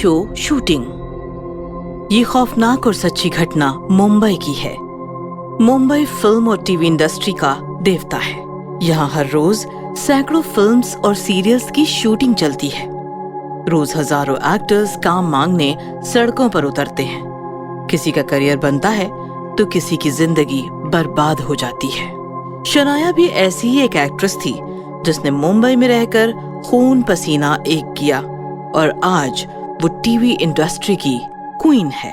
Show shooting. ये खौफनाक और सच्ची घटना मुंबई की है। मुंबई फिल्म और टीवी इंडस्ट्री का देवता है। यहाँ हर रोज सैकड़ों फिल्म्स और सीरियल्स की शूटिंग चलती है। रोज हजारों एक्टर्स काम मांगने सड़कों पर उतरते हैं। किसी का करियर बनता है तो किसी की जिंदगी बर्बाद हो जाती है। शनाया भी ऐसी ही एक एक्ट्रेस थी जिसने मुंबई में रहकर खून पसीना एक किया और आज वो टीवी इंडस्ट्री की क्वीन है।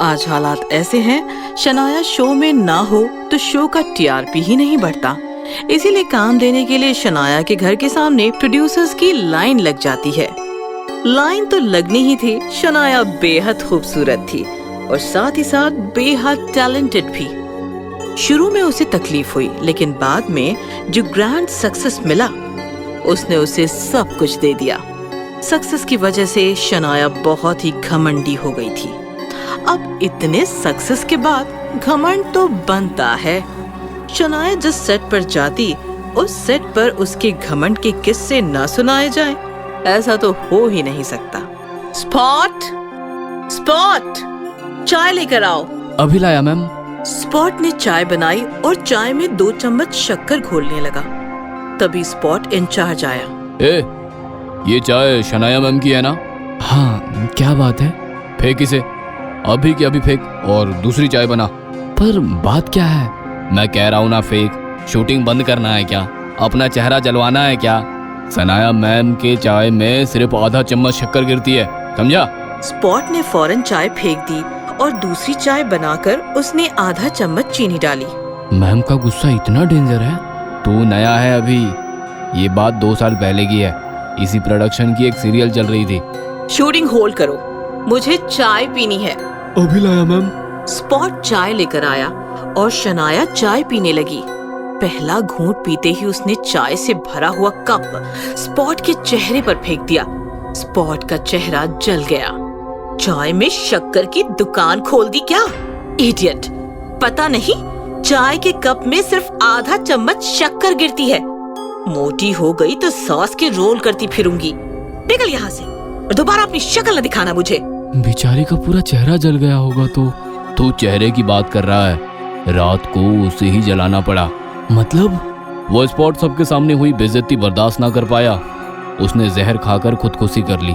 आज हालात ऐसे हैं, शनाया शो में ना हो तो शो का टीआरपी ही नहीं बढ़ता। इसीलिए काम देने के लिए शनाया के घर के सामने प्रोड्यूसर्स की लाइन लग जाती है। लाइन तो लगनी ही थी। शनाया बेहद खूबसूरत थी और साथ ही साथ बेहद टैलेंटेड भी। शुरू में उसे तकलीफ हुई, लेकिन बाद में जो ग्रैंड सक्सेस मिला उसने उसे सब कुछ दे दिया। सक्सेस की वजह से शनाया बहुत ही घमंडी हो गई थी। अब इतने सक्सेस के बाद घमंड तो बनता है। शनाया जिस सेट पर जाती, उस सेट पर उसके घमंड के किस्से न सुनाए जाएं, ऐसा तो हो ही नहीं सकता। स्पॉट, स्पॉट, चाय लेकर आओ। अभी लाया मैम। स्पॉट ने चाय बनाई और चाय में 2 चम्मच शक्कर घोलने लगा। तभी स्पॉट इंचार्ज आया। ये चाय शनाया मैम की है ना? हाँ, क्या बात है? फेंक इसे, अभी की अभी फेंक और दूसरी चाय बना। पर बात क्या है? मैं कह रहा हूँ ना फेंक। शूटिंग बंद करना है क्या? अपना चेहरा जलवाना है क्या? शनाया मैम के चाय में सिर्फ आधा चम्मच शक्कर गिरती है, समझा? स्पॉट ने फौरन चाय फेंक दी और दूसरी चाय बनाकर उसने आधा चम्मच चीनी डाली। मैम का गुस्सा इतना डेंजर है? तू नया है अभी। ये बात 2 साल पहले की है। इसी प्रोडक्शन की एक सीरियल चल रही थी। शूटिंग होल्ड करो, मुझे चाय पीनी है। अभी लाया मैम। स्पॉट चाय लेकर आया और शनाया चाय पीने लगी। पहला घूंट पीते ही उसने चाय से भरा हुआ कप स्पॉट के चेहरे पर फेंक दिया। स्पॉट का चेहरा जल गया। चाय में शक्कर की दुकान खोल दी क्या? इडियट! पता नहीं चाय के कप में सिर्फ आधा चम्मच शक्कर गिरती है। मोटी हो गई तो सॉस के रोल करती फिरूंगी। निकल यहाँ से और दोबारा अपनी शक्ल न दिखाना मुझे। बेचारे का पूरा चेहरा जल गया होगा। तो तू चेहरे की बात कर रहा है? रात को उसे ही जलाना पड़ा। मतलब? वो स्पॉट सबके सामने हुई बेइज्जती बर्दाश्त ना कर पाया। उसने जहर खाकर खुदकुशी कर ली।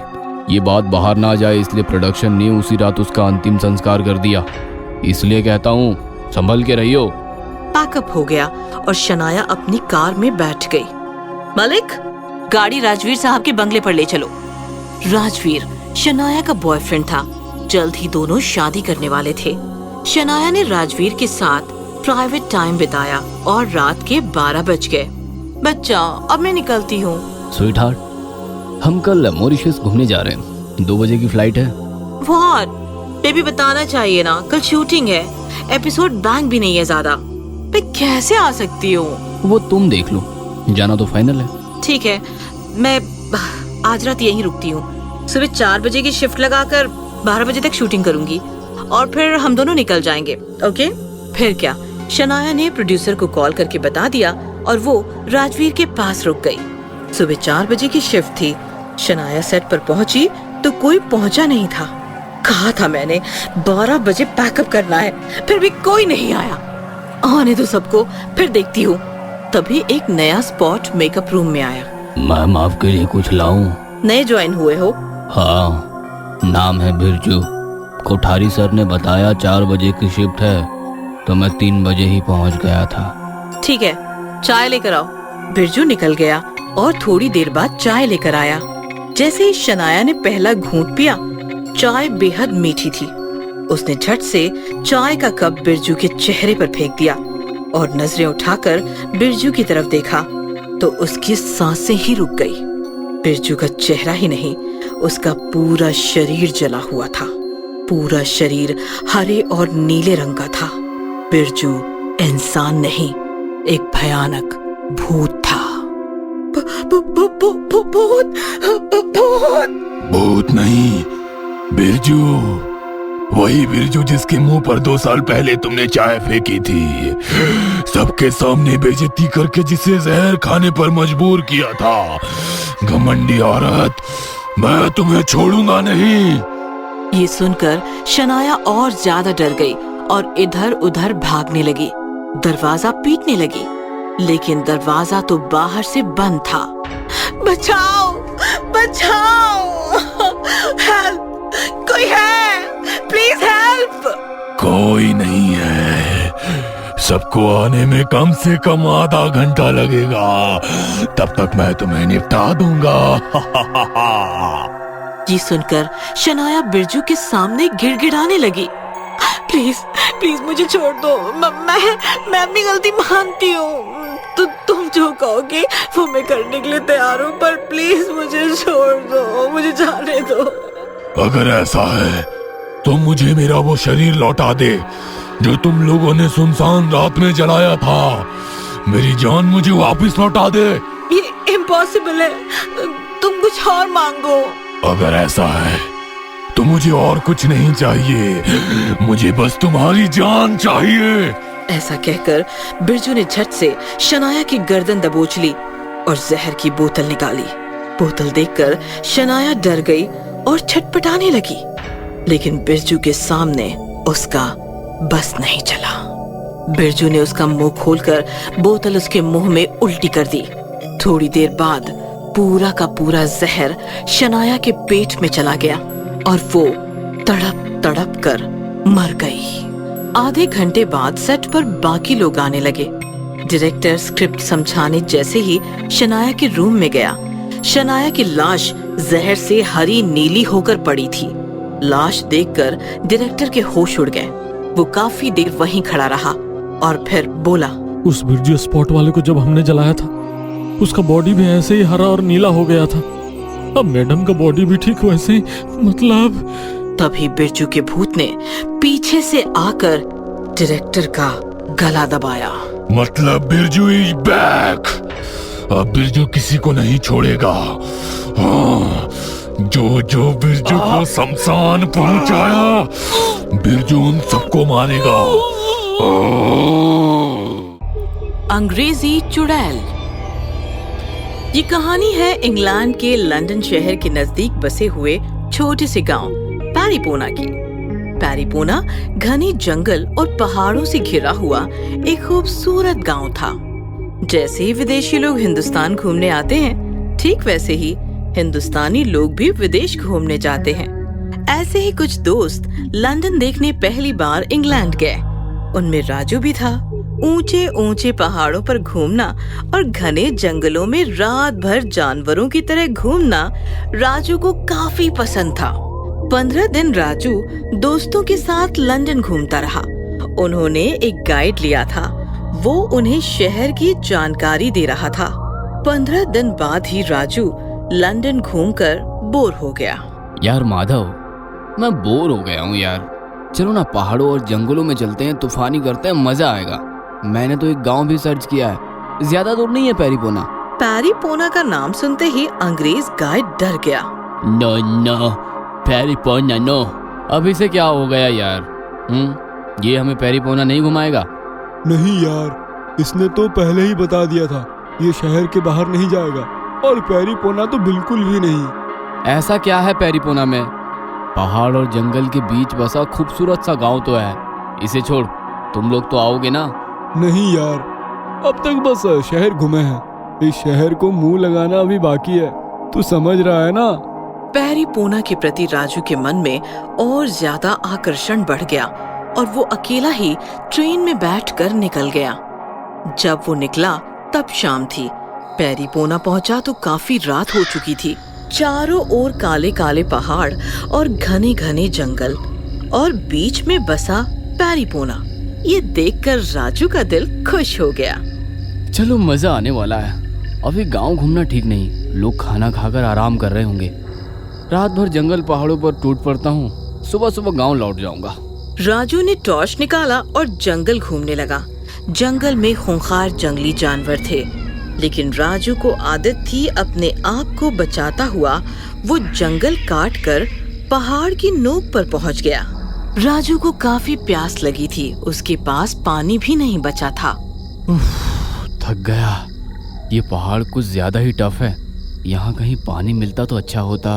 ये बात बाहर ना जाए इसलिए प्रोडक्शन ने उसी रात उसका अंतिम संस्कार कर दिया। इसलिए कहता हूँ संभल के रहियो। पैकअप हो गया और शनाया अपनी कार में बैठ गई। मलिक, गाड़ी राजवीर साहब के बंगले पर ले चलो। राजवीर शनाया का बॉयफ्रेंड था। जल्द ही दोनों शादी करने वाले थे। शनाया ने राजवीर के साथ प्राइवेट टाइम बिताया और रात के 12 बज गए। बच्चा, अब मैं निकलती हूँ। स्वीटहार्ट, हम कल मॉरिशस घूमने जा रहे हैं। 2 बजे की फ्लाइट है। व्हाट? बेबी बताना चाहिए ना, कल शूटिंग है। एपिसोड बैंक भी नहीं है ज्यादा। मैं कैसे आ सकती हूँ? वो तुम देख लो। जाना तो फाइनल है। ठीक है, मैं आज रात यहीं रुकती हूँ। सुबह 4 बजे की शिफ्ट लगाकर 12 बजे तक शूटिंग करूंगी और फिर हम दोनों निकल जाएंगे। ओके? फिर क्या, शनाया ने प्रोड्यूसर को कॉल करके बता दिया और वो राजवीर के पास रुक गई। सुबह 4 बजे की शिफ्ट थी। शनाया सेट पर पहुंची तो कोई पहुंचा नहीं था। कहा था मैंने 12 बजे पैकअप करना है, फिर भी कोई नहीं आया। आने दो सबको, फिर देखती हूँ। तभी एक नया स्पॉट मेकअप रूम में आया। मैम, आपके लिए कुछ लाऊं? नए ज्वाइन हुए हो? हाँ, नाम है बिरजू। कोठारी सर ने बताया 4 बजे की शिफ्ट है तो मैं 3 बजे ही पहुंच गया था। ठीक है, चाय लेकर आओ। बिरजू निकल गया और थोड़ी देर बाद चाय लेकर आया। जैसे ही शनाया ने पहला घूंट पिया, चाय बेहद मीठी थी। उसने झट से चाय का कप बिरजू के चेहरे पर फेंक दिया और नजरें उठाकर बिरजू की तरफ देखा तो उसकी सांसें ही रुक गई। बिरजू का चेहरा ही नहीं, उसका पूरा शरीर जला हुआ था। पूरा शरीर हरे और नीले रंग का था। बिरजू इंसान नहीं, एक भयानक भूत था। भूत नहीं, बिरजू। वही बिरजू जिसके मुंह पर 2 साल पहले तुमने चाय फेंकी थी। सबके सामने बेइज्जती करके जिसे जहर खाने पर मजबूर किया था। घमंडी औरत, मैं तुम्हें छोड़ूंगा नहीं। ये सुनकर शनाया और ज्यादा डर गई और इधर उधर भागने लगी। दरवाजा पीटने लगी, लेकिन दरवाजा तो बाहर से बंद था। बचाओ, बचाओ, हेल्प, कोई है, प्लीज हेल्प। कोई नहीं है, सबको आने में कम से कम आधा घंटा लगेगा, तब तक मैं तुम्हें निपटा दूंगा। ये सुनकर शनाया बिरजू के सामने गिड़गिड़ाने लगी। प्लीज प्लीज मुझे छोड़ दो, मैं अपनी गलती मानती हूँ। तुम जो कहोगे वो मैं करने के लिए तैयार हूँ, पर प्लीज मुझे छोड़ दो, मुझे जाने दो। अगर ऐसा है तो मुझे मेरा वो शरीर लौटा दे जो तुम लोगों ने सुनसान रात में जलाया था। मेरी जान मुझे वापस लौटा दे। ये इम्पॉसिबल है, तुम कुछ और मांगो। अगर ऐसा है तो मुझे और कुछ नहीं चाहिए, मुझे बस तुम्हारी जान चाहिए। ऐसा कहकर बिरजू ने झट से शनाया की गर्दन दबोच ली और जहर की बोतल निकाली। बोतल देखकर शनाया डर गई और छटपटाने लगी, लेकिन बिरजू के सामने उसका बस नहीं चला। बिरजू ने उसका मुंह खोलकर बोतल उसके मुंह में उल्टी कर दी। थोड़ी देर बाद पूरा का पूरा जहर शनाया के पेट में चला गया और वो तड़प तड़प कर मर गई। आधे घंटे बाद सेट पर बाकी लोग आने लगे। डायरेक्टर स्क्रिप्ट समझाने जैसे ही शनाया के रूम में गया, शनाया की लाश जहर से हरी नीली होकर पड़ी थी। लाश देखकर डायरेक्टर के होश उड़ गए। वो काफी देर वहीं खड़ा रहा और फिर बोला, उस बिरजू स्पॉट वाले को जब हमने जलाया था, उसका बॉडी भी ऐसे ही हरा और नीला हो गया था। अब मैडम का बॉडी भी ठीक वैसे ही, मतलब। तभी बिरजू के भूत ने पीछे से आकर डायरेक्टर का गला दबाया। मतलब बिरजू इज बैक। अब बिरजू किसी को नहीं छोड़ेगा। हाँ, जो बिरजू को शमशान पहुंचाया, बिरजू उन सबको मारेगा। अंग्रेजी चुड़ैल। ये कहानी है इंग्लैंड के लंदन शहर के नजदीक बसे हुए छोटे से गांव पैरीपोना की। पैरीपोना घने जंगल और पहाड़ों से घिरा हुआ एक खूबसूरत गांव था। जैसे ही विदेशी लोग हिंदुस्तान घूमने आते हैं, ठीक वैसे ही हिंदुस्तानी लोग भी विदेश घूमने जाते हैं। ऐसे ही कुछ दोस्त लंदन देखने पहली बार इंग्लैंड गए। उनमें राजू भी था। ऊंचे ऊंचे पहाड़ों पर घूमना और घने जंगलों में रात भर जानवरों की तरह घूमना राजू को काफी पसंद था। 15 दिन राजू दोस्तों के साथ लंदन घूमता रहा। उन्होंने एक गाइड लिया था, वो उन्हें शहर की जानकारी दे रहा था। 15 दिन बाद ही राजू लंदन घूमकर बोर हो गया। यार माधव, मैं बोर हो गया हूँ यार। चलो ना पहाड़ों और जंगलों में चलते हैं, तूफानी करते हैं, मजा आएगा। मैंने तो एक गांव भी सर्च किया है, ज्यादा दूर नहीं है पैरीपोना। पैरीपोना का नाम सुनते ही अंग्रेज गाइड डर गया। नो नो, पैरीपोना नो। अभी से क्या हो गया यार? ये हमें पैरीपोना नहीं घुमाएगा? नहीं यार, इसने तो पहले ही बता दिया था, ये शहर के बाहर नहीं जाएगा, और पैरीपोना तो बिल्कुल भी नहीं। ऐसा क्या है पैरीपोना में? पहाड़ और जंगल के बीच बसा खूबसूरत सा गांव तो है। इसे छोड़, तुम लोग तो आओगे ना? नहीं यार, अब तक बस शहर घूमे हैं। इस शहर को मुंह लगाना अभी बाकी है, तू समझ रहा है ना? पैरीपोना के प्रति राजू के मन में और ज्यादा आकर्षण बढ़ गया और वो अकेला ही ट्रेन में बैठकर निकल गया। जब वो निकला तब शाम थी। पैरीपोना पहुंचा तो काफी रात हो चुकी थी। चारों ओर काले काले पहाड़ और घने घने जंगल और बीच में बसा पैरीपोना। ये देखकर राजू का दिल खुश हो गया। चलो मजा आने वाला है। अभी गांव घूमना ठीक नहीं, लोग खाना खाकर आराम कर रहे होंगे। रात भर जंगल पहाड़ों पर टूट पड़ता हूँ, सुबह सुबह गांव लौट जाऊंगा। राजू ने टॉर्च निकाला और जंगल घूमने लगा। जंगल में खूंखार जंगली जानवर थे, लेकिन राजू को आदत थी अपने आप को बचाता हुआ वो जंगल काट कर पहाड़ की नोक पर पहुंच गया। राजू को काफी प्यास लगी थी, उसके पास पानी भी नहीं बचा था। थक गया। ये पहाड़ कुछ ज्यादा ही टफ है, यहाँ कहीं पानी मिलता तो अच्छा होता।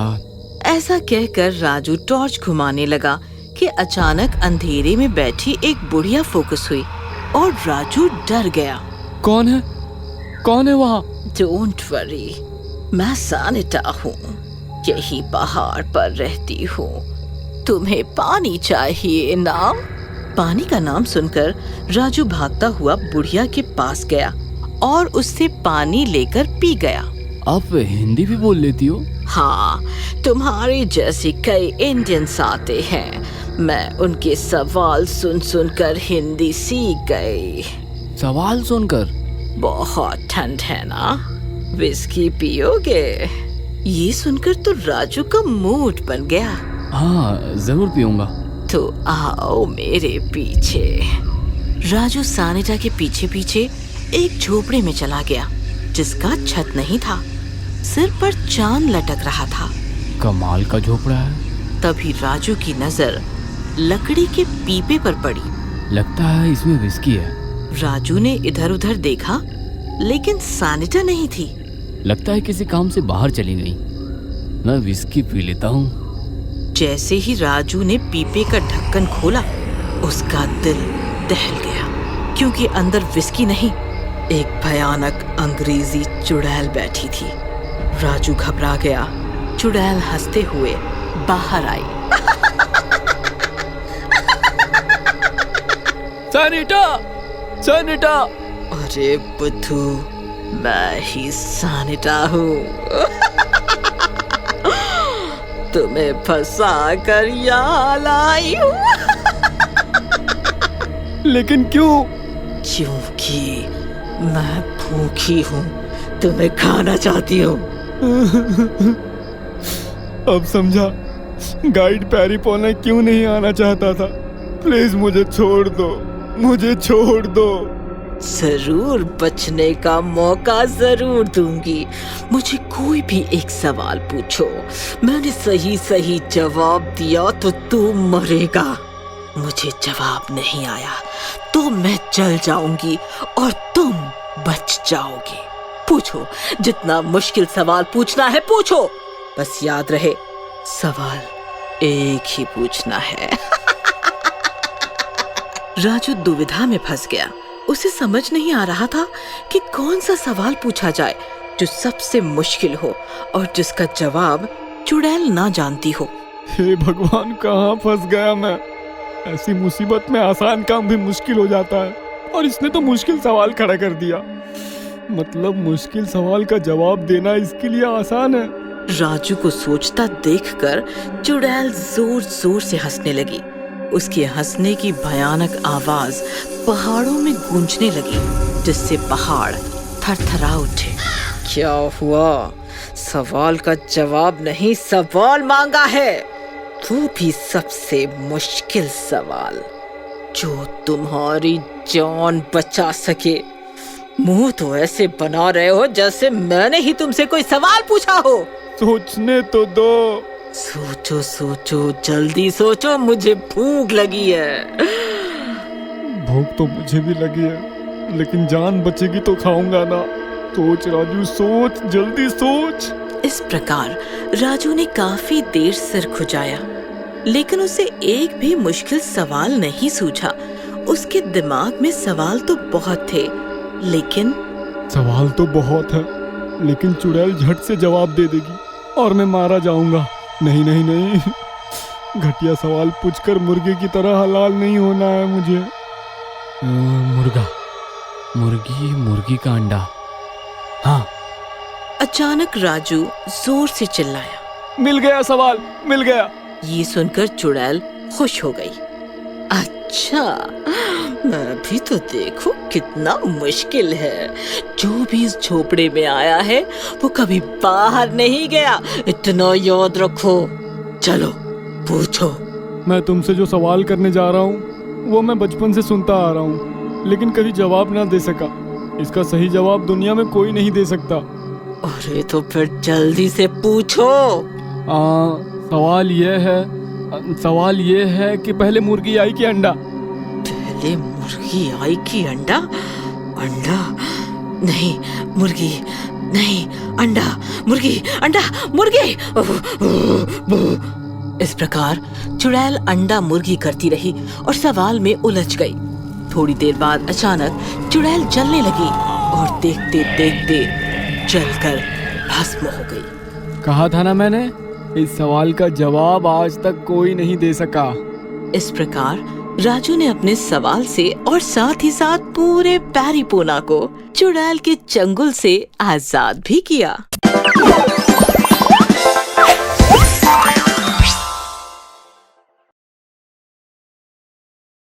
ऐसा कहकर राजू टॉर्च घुमाने लगा कि अचानक अंधेरे में बैठी एक बुढ़िया फोकस हुई और राजू डर गया। कौन है? कौन है वहाँ? डोंट वरी, मैं सानिटा हूँ, यही पहाड़ पर रहती हूँ। तुम्हें पानी चाहिए ना? पानी का नाम सुनकर राजू भागता हुआ बुढ़िया के पास गया और उससे पानी लेकर पी गया। आप हिंदी भी बोल लेती हो? हाँ, तुम्हारे जैसे कई इंडियंस आते हैं, मैं उनके सवाल सुन सुनकर हिंदी सीख गई। सवाल सुनकर? बहुत ठंड है ना, विस्की पियोगे? ये सुनकर तो राजू का मूड बन गया। हाँ, जरूर पीऊंगा। तो आओ मेरे पीछे। राजू सानिटा के पीछे पीछे एक झोपड़ी में चला गया जिसका छत नहीं था, सिर पर चांद लटक रहा था। कमाल का झोपड़ा है। तभी राजू की नजर लकड़ी के पीपे पर पड़ी। लगता है इसमें विस्की है। राजू ने इधर उधर देखा लेकिन सानिटा नहीं थी। लगता है किसी काम से बाहर चली गई। मैं विस्की पी लेता हूँ। जैसे ही राजू ने पीपे का ढक्कन खोला, उसका दिल दहल गया क्योंकि अंदर विस्की नहीं, एक भयानक अंग्रेजी चुड़ैल बैठी थी। राजू घबरा गया। चुड़ैल हंसते हुए बाहर आई। सानिटा! सानिटा! अरे बुद्धू, मैं ही सानिटा हूँ। तुम्हें फंसा कर यहाँ लाई हूँ। लेकिन क्यों? क्योंकि मैं भूखी हूँ, तुम्हें खाना चाहती हूँ। अब समझा गाइड पैरीपोने क्यों नहीं आना चाहता था। प्लीज मुझे छोड़ दो, मुझे छोड़ दो। जरूर बचने का मौका जरूर दूंगी। मुझे कोई भी एक सवाल पूछो, मैंने सही सही जवाब दिया तो तू मरेगा। मुझे जवाब नहीं आया तो मैं जल जाऊंगी और तुम बच जाओगे। पूछो, जितना मुश्किल सवाल पूछना है पूछो, बस याद रहे सवाल एक ही पूछना है। राजू दुविधा में फंस गया। उसे समझ नहीं आ रहा था कि कौन सा सवाल पूछा जाए जो सबसे मुश्किल हो और जिसका जवाब चुड़ैल ना जानती हो। हे भगवान, कहाँ फंस गया मैं। ऐसी मुसीबत में आसान काम भी मुश्किल हो जाता है और इसने तो मुश्किल सवाल खड़ा कर दिया। मतलब मुश्किल सवाल का जवाब देना इसके लिए आसान है। राजू को सोचता देखकर चुड़ैल जोर जोर से हंसने लगी। उसके हंसने की भयानक आवाज पहाड़ों में गूंजने लगी, जिससे पहाड़ थरथरा उठे। क्या हुआ? सवाल का जवाब नहीं, सवाल मांगा है, वो भी सबसे मुश्किल सवाल जो तुम्हारी जान बचा सके। मुंह तो ऐसे बना रहे हो जैसे मैंने ही तुमसे कोई सवाल पूछा हो। सोचने तो दो। सोचो सोचो, जल्दी सोचो, मुझे भूख लगी है। भूख तो मुझे भी लगी है, लेकिन जान बचेगी तो खाऊंगा ना। सोच राजू, सोच, जल्दी सोच। इस प्रकार राजू ने काफी देर सिर खुजाया, लेकिन उसे एक भी मुश्किल सवाल नहीं सूझा। उसके दिमाग में सवाल तो बहुत थे, लेकिन सवाल तो बहुत है, लेकिन चुड़ैल झट से जवाब दे देगी और मैं मारा जाऊंगा। नहीं नहीं नहीं, घटिया सवाल पूछकर मुर्गे की तरह हलाल नहीं होना है मुझे। मुर्गा, मुर्गी, मुर्गी का अंडा। हाँ। अचानक राजू जोर से चिल्लाया। मिल गया सवाल, मिल गया। ये सुनकर चुड़ैल खुश हो गई। अच्छा, मैं भी तो देखूं कितना मुश्किल है। जो भी इस झोपड़े में आया है वो कभी बाहर नहीं गया, इतना याद रखो। चलो पूछो। मैं तुमसे जो सवाल करने जा रहा हूँ वो मैं बचपन से सुनता आ रहा हूँ, लेकिन कभी जवाब ना दे सका। इसका सही जवाब दुनिया में कोई नहीं दे सकता। अरे तो फिर जल्दी से पूछो। सवाल ये है कि पहले मुर्गी आई कि अंडा? पहले मुर्गी आई कि अंडा? अंडा नहीं, मुर्गी नहीं, अंडा, मुर्गी, अंडा, मुर्गी। इस प्रकार चुड़ैल अंडा मुर्गी करती रही और सवाल में उलझ गई। थोड़ी देर बाद अचानक चुड़ैल जलने लगी और देखते देखते जलकर भस्म हो गई। कहा था ना मैंने, इस सवाल का जवाब आज तक कोई नहीं दे सका। इस प्रकार राजू ने अपने सवाल से और साथ ही साथ पूरे पैरीपोना को चुड़ैल के चंगुल से आजाद भी किया।